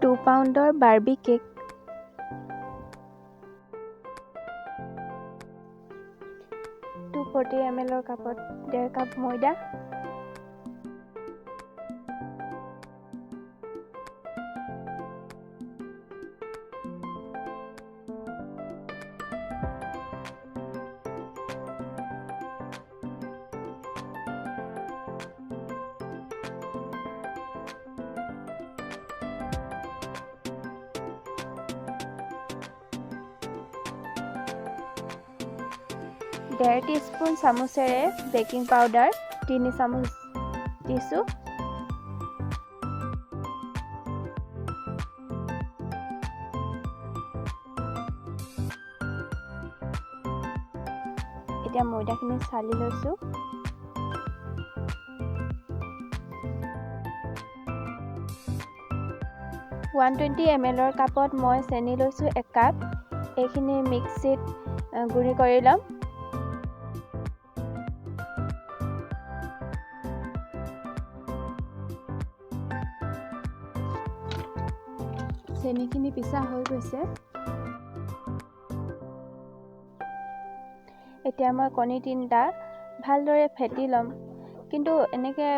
2 পাউণ্ডৰ Barbie cake, 240 ml কাপত 1.5 cup ময়দা, ডেৰ টিস্পুন চামুচেৰে বেকিং পাউডাৰ 3 চামুচ দিছোঁ। এতিয়া ময়দাখিনি চালি লৈছোঁ। $120 ml কাপত মই চেনি লৈছোঁ 1 কাপ। এইখিনি মিক্সিত গুড়ি কৰি ল'ম। চেনিখিনি পিছা হৈ গৈছে। এতিয়া মই কণী 3টা ভালদৰে ফেটি ল'ম, কিন্তু এনেকৈ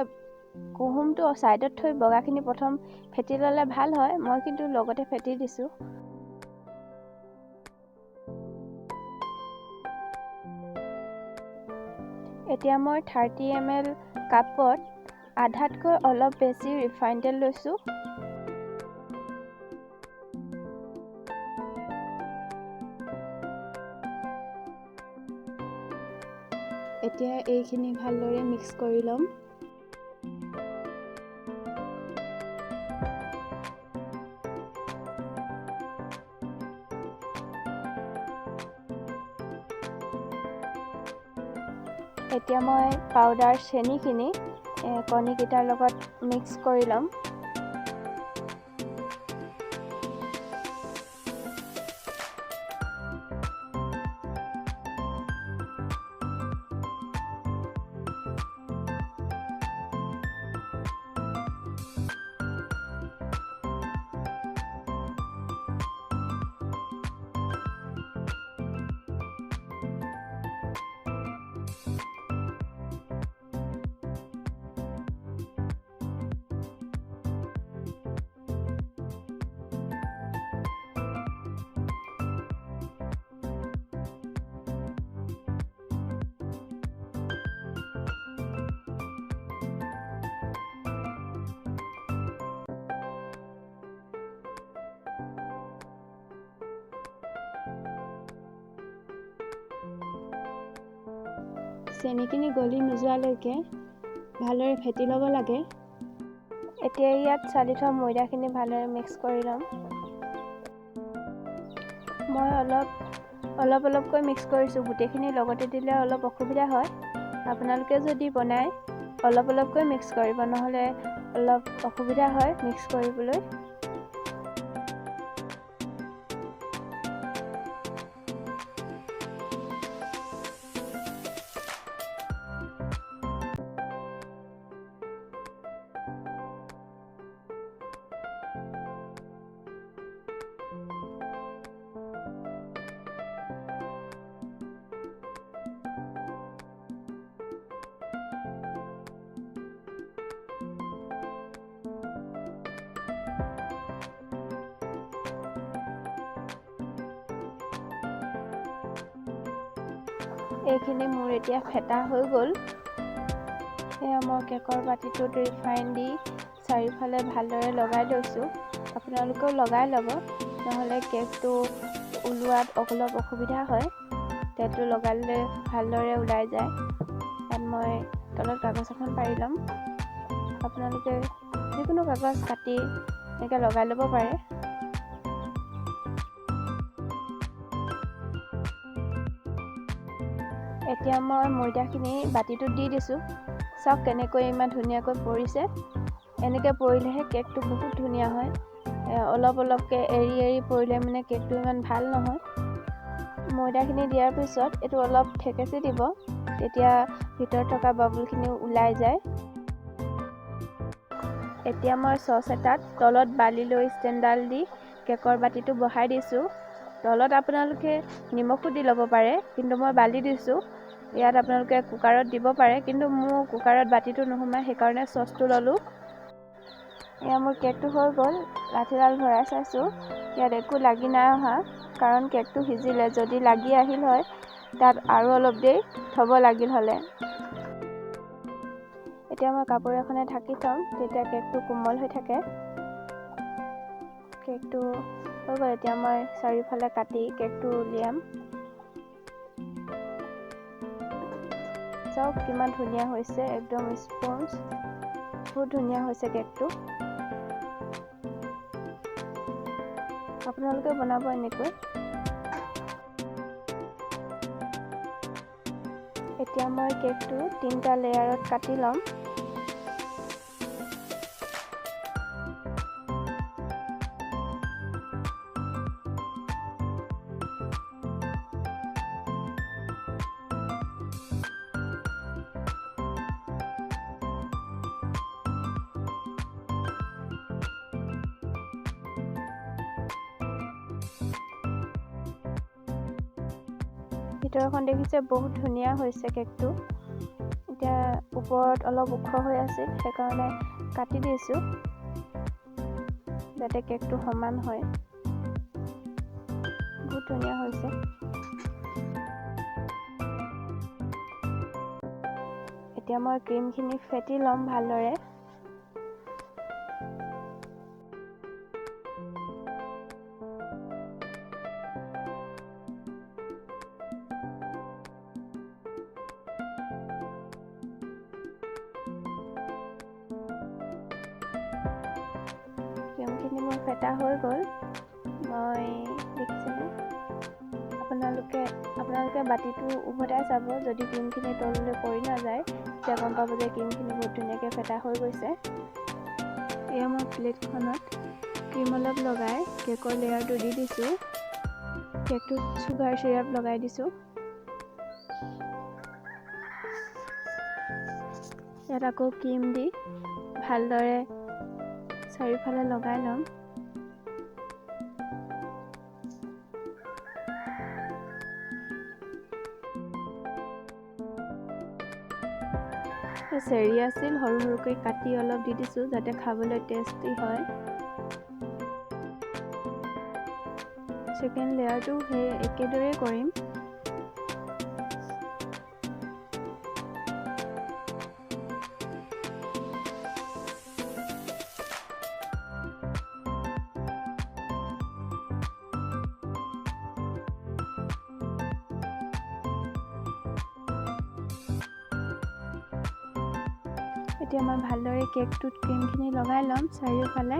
কুহুমটো ছাইডত থৈ বগাখিনি প্ৰথম ফেটি ল'লে ভাল হয়। মই কিন্তু লগতে ফেটি দিছোঁ। এতিয়া মই 30 ml কাপত আধাতকৈ অলপ বেছি ৰিফাইন তেল লৈছোঁ। এতিয়া এইখিনি ভালদৰে মিক্স কৰি ল'ম। এতিয়া মই পাউডাৰ চেনিখিনি কণীকেইটাৰ লগত মিক্স কৰি ল'ম। চেনিখিনি গলি নোযোৱালৈকে ভালদৰে ফেটি ল'ব লাগে। এতিয়া ইয়াত চালি থোৱা ময়দাখিনি ভালদৰে মিক্স কৰি ল'ম। মই অলপকৈ মিক্স কৰিছোঁ। গোটেইখিনি লগতে দিলে অলপ অসুবিধা হয়। আপোনালোকে যদি বনায় অলপকৈ মিক্স কৰিব, নহ'লে অলপ অসুবিধা হয় মিক্স কৰিবলৈ। এইখিনি মোৰ এতিয়া ফেটা হৈ গ'ল। এয়া মই কেকৰ বাতিটোত ৰিফাইন দি চাৰিওফালে ভালদৰে লগাই লৈছোঁ। আপোনালোকেও লগাই ল'ব, নহ'লে কেকটো ওলোৱাত অলপ অসুবিধা হয়। তেলটো লগালে ভালদৰে ওলাই যায়। ইয়াত মই তলত কাগজ এখন পাৰি ল'ম। আপোনালোকে যিকোনো কাগজ কাটি এনেকৈ লগাই ল'ব পাৰে। এতিয়া মই ময়দাখিনি বাতিটোত দি দিছোঁ। চাওক কেনেকৈ ইমান ধুনীয়াকৈ পৰিছে। এনেকৈ পৰিলেহে কেকটো বহুত ধুনীয়া হয়। অলপকৈ এৰি পৰিলে মানে কেকটো ইমান ভাল নহয়। ময়দাখিনি দিয়াৰ পিছত এইটো অলপ থেকেচি দিব, তেতিয়া ভিতৰত থকা বাবুলখিনি ওলাই যায়। এতিয়া মই চচ এটাত তলত বালি লৈ ষ্টেণ্ডডাল দি কেকৰ বাতিটো বহাই দিছোঁ। তলত আপোনালোকে নিমখো দি ল'ব পাৰে, কিন্তু মই বালি দিছোঁ। ইয়াত আপোনালোকে কুকাৰত দিব পাৰে, কিন্তু মোৰ কুকাৰত বাতিটো নোসোমায়, সেইকাৰণে চচটো ল'লোঁ। এয়া মোৰ কেকটো হৈ গ'ল। লাঠিডাল ভৰাই চাইছোঁ, ইয়াত একো লাগি নাই অহা, কাৰণ কেকটো সিজিলে। যদি লাগি আহিল হয়, তাত আৰু অলপ দেৰি থ'ব লাগিল হ'লে। এতিয়া মই কাপোৰ এখনে ঢাকি থ'ম, তেতিয়া কেকটো কোমল হৈ থাকে। কেকটো হৈ গ'ল। এতিয়া মই চাৰিওফালে কাটি কেকটো উলিয়াম। চাওক কিমান ধুনীয়া হৈছে, একদম স্পঞ্জ। বহুত ধুনীয়া হৈছে কেকটো। আপোনালোকে বনাব এনেকৈ। এতিয়া মই কেকটো 3টা লেয়াৰত কাটি ল'ম। ভিতৰখন দেখিছে বহুত ধুনীয়া হৈছে কেকটো। এতিয়া ওপৰত অলপ ওখ হৈ আছিল, সেইকাৰণে কাটি দিছোঁ যাতে কেকটো সমান হয়। বহুত ধুনীয়া হৈছে। এতিয়া মই ক্ৰীমখিনি ফেটি ল'ম ভালদৰে। ক্ৰীমখিনি মোৰ ফেটা হৈ গ'ল। মই দেখিছেনে? আপোনালোকে বাতিটো উভতাই চাব, যদি ক্ৰীমখিনি তললৈ পৰি নাযায়, তেতিয়া গম পাব যে ক্ৰীমখিনি বহুত ধুনীয়াকৈ ফেটা হৈ গৈছে। এয়া মই প্লেটখনত ক্ৰীম অলপ লগাই কেকৰ লেয়াৰটো দি দিছোঁ। কেকটোত চুগাৰ চিৰাপ লগাই দিছোঁ। ইয়াত আকৌ ক্ৰীম দি ভালদৰে চাৰিওফালে লগাই ল'ম। চেৰি আছিল, সৰু সৰুকৈ কাটি অলপ দি দিছোঁ যাতে খাবলৈ টেষ্টি হয়। ছেকেণ্ড লেয়াৰটো সেই একেদৰেই কৰিম। এতিয়া মই ভালদৰে কেকটোত ক্ৰীমখিনি লগাই ল'ম চাৰিওফালে।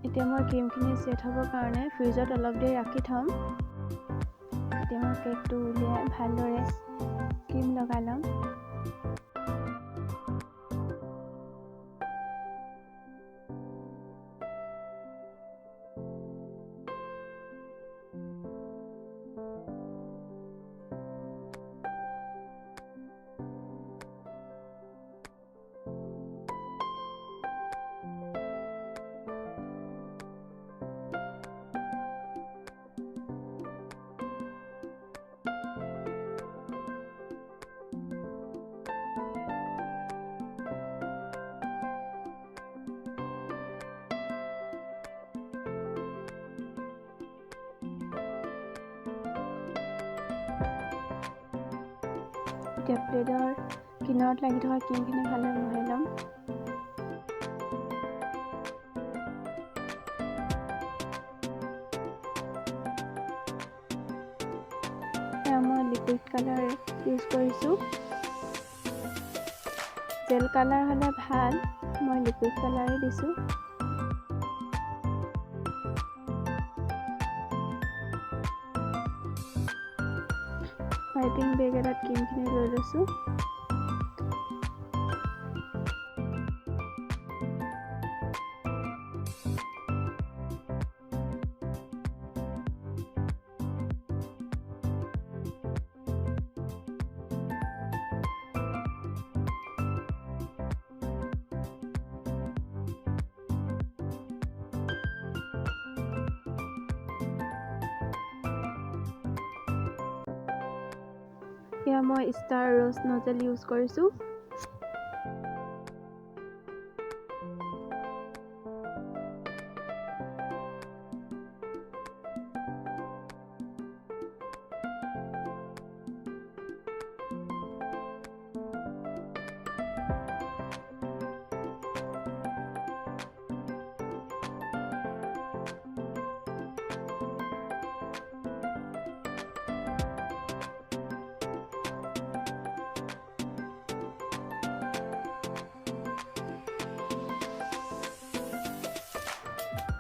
এতিয়া মই ক্ৰীমখিনি ছেট হ'বৰ কাৰণে ফ্ৰিজত অলপ দেৰি ৰাখি থ'ম। এতিয়া মই কেকটো উলিয়াই ভালদৰে ক্ৰীম লগাই ল'ম। এতিয়া প্লেটৰ কিনাৰত লাগি থকা ক্ৰীমখিনি ভালদৰে মোহাৰি ল'ম। মই লিকুইড কালাৰ ইউজ কৰিছোঁ। জেল কালাৰ হ'লে ভাল, মই লিকুইড কালাৰেই দিছোঁ। পাইপিং বেগ এটাত ক্ৰীমখিনি লৈ লৈছোঁ। এয়া মই ষ্টাৰ ৰ'জ নজেল ইউজ কৰিছোঁ।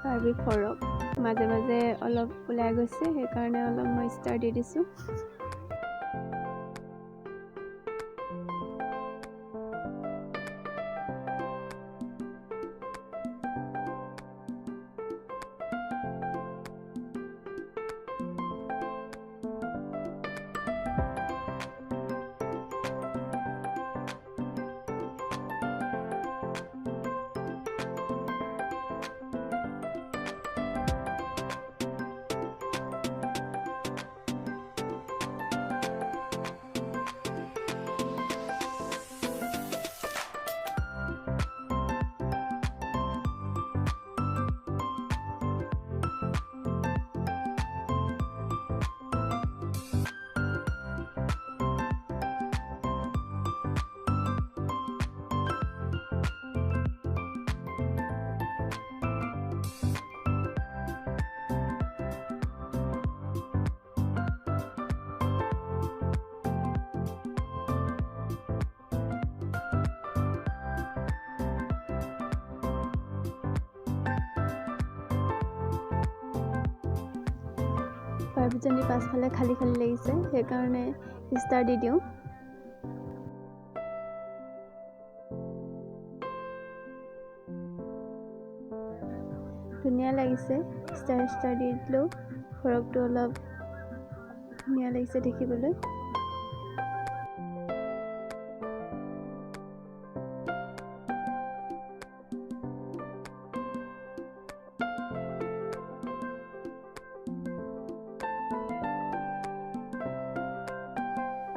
বাৰ্বি ফৰক মাজে মাজে অলপ ওলাই গৈছে, সেইকাৰণে অলপ মই ষ্টাৰ দি দিছোঁ। বাৰ্বিজনী পাছফালে খালী খালী লাগিছে, সেইকাৰণে ষ্টাৰ দি দিওঁ। ধুনীয়া লাগিছে, ষ্টাৰ দি দিলোঁ। ফৰকটো অলপ ধুনীয়া লাগিছে দেখিবলৈ।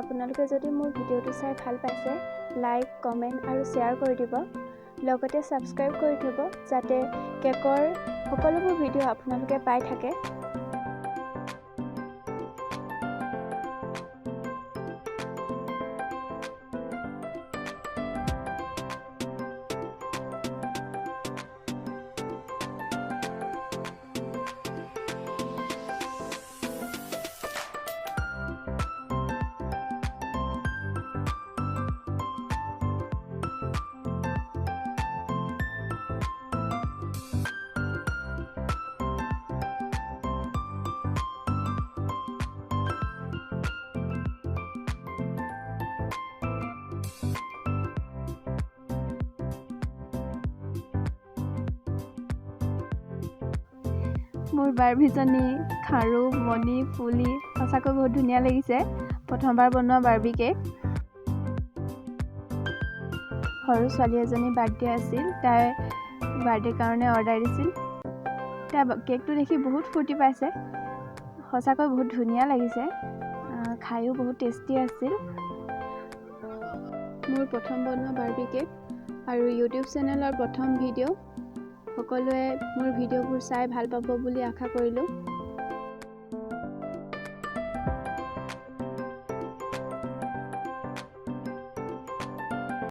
আপোনালোকে যদি মোৰ ভিডিঅ'টো চাই ভাল পাইছে, লাইক, কমেণ্ট আৰু শ্বেয়াৰ কৰি দিব। লগতে ছাবস্ক্ৰাইব কৰি থ'ব, যাতে কেকৰ সকলোবোৰ ভিডিঅ' আপোনালোকে পাই থাকে। মোৰ বাৰ্বিজনী খাৰু, মণি, ফুলি সঁচাকৈ বহুত ধুনীয়া লাগিছে। প্ৰথমবাৰ বনোৱা বাৰ্বি কেক। সৰু ছোৱালী এজনী বাৰ্থডে আছিল, তাই বাৰ্থডে কাৰণে অৰ্ডাৰ দিছিল। তাই কেকটো দেখি বহুত ফূৰ্তি পাইছে। সঁচাকৈ বহুত ধুনীয়া লাগিছে, খায়ো বহুত টেষ্টি আছিল। মোৰ প্ৰথম বনোৱা বাৰ্বি কেক আৰু ইউটিউব চেনেলৰ প্ৰথম ভিডিঅ'। সকলোৱে মোৰ ভিডিঅ'বোৰ চাই ভাল পাব বুলি আশা কৰিলোঁ।